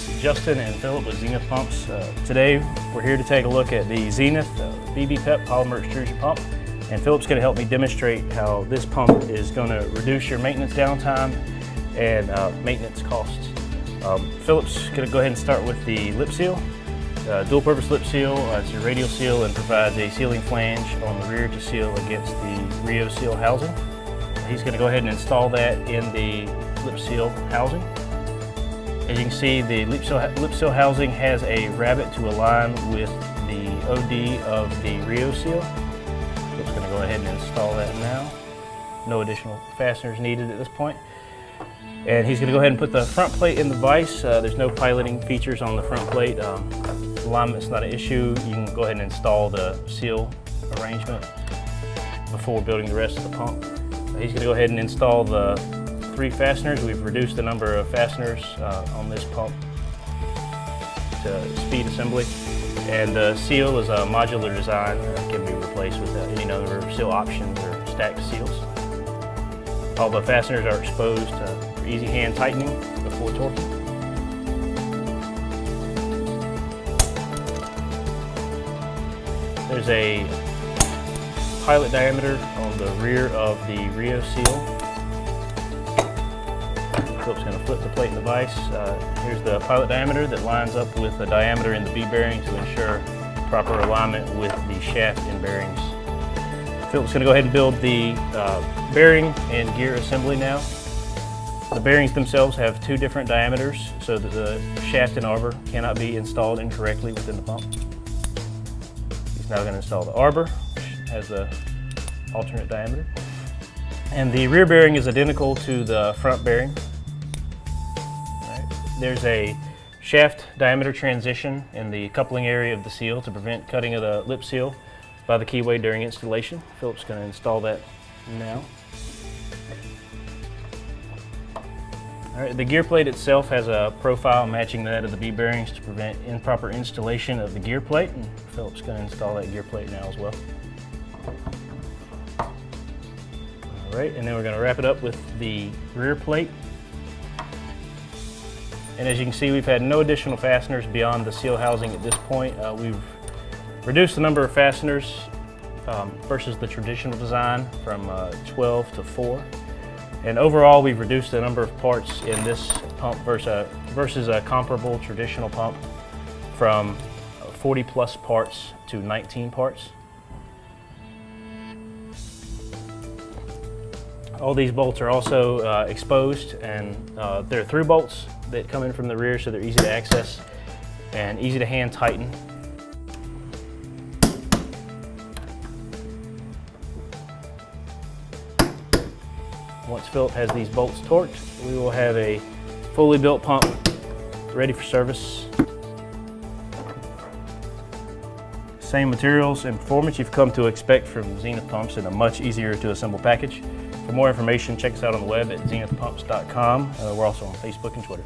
It's Justin and Philip with Zenith Pumps. Today we're here to take a look at the Zenith BB-PEP polymer extrusion pump, and Philip's going to help me demonstrate how this pump is going to reduce your maintenance downtime and maintenance costs. Philip's going to go ahead and start with the lip seal. Dual purpose lip seal. It's your radial seal and provides a sealing flange on the rear to seal against the Rio seal housing. He's going to go ahead and install that in the lip seal housing. As you can see, the lip seal housing has a rabbet to align with the OD of the Rio seal. So it's going to go ahead and install that now. No additional fasteners needed at this point. And he's going to go ahead and put the front plate in the vise. There's no piloting features on the front plate. Alignment's not an issue. You can go ahead and install the seal arrangement before building the rest of the pump. He's going to go ahead and install the 3 fasteners. We've reduced the number of fasteners on this pump to speed assembly. And the seal is a modular design that can be replaced with any number of seal options or stacked seals. All the fasteners are exposed for easy hand tightening before torquing. There's a pilot diameter on the rear of the Rio seal. Philip's going to flip the plate in the vise. Here's the pilot diameter that lines up with the diameter in the B bearing to ensure proper alignment with the shaft and bearings. Philip's going to go ahead and build the bearing and gear assembly now. The bearings themselves have 2 different diameters so that the shaft and arbor cannot be installed incorrectly within the pump. He's now going to install the arbor, which has the alternate diameter. And the rear bearing is identical to the front bearing. There's a shaft diameter transition in the coupling area of the seal to prevent cutting of the lip seal by the keyway during installation. Philip's going to install that now. All right, the gear plate itself has a profile matching that of the B bearings to prevent improper installation of the gear plate, and Philip's going to install that gear plate now as well. All right, and then we're going to wrap it up with the rear plate. And as you can see, we've had no additional fasteners beyond the seal housing at this point. We've reduced the number of fasteners versus the traditional design from 12 to 4. And overall, we've reduced the number of parts in this pump versus a comparable traditional pump from 40 plus parts to 19 parts. All these bolts are also exposed, and they're through bolts that come in from the rear, so they're easy to access and easy to hand tighten. Once Philip has these bolts torqued, we will have a fully built pump ready for service. Same materials and performance you've come to expect from Zenith Pumps in a much easier to assemble package. For more information, check us out on the web at zenithpumps.com. We're also on Facebook and Twitter.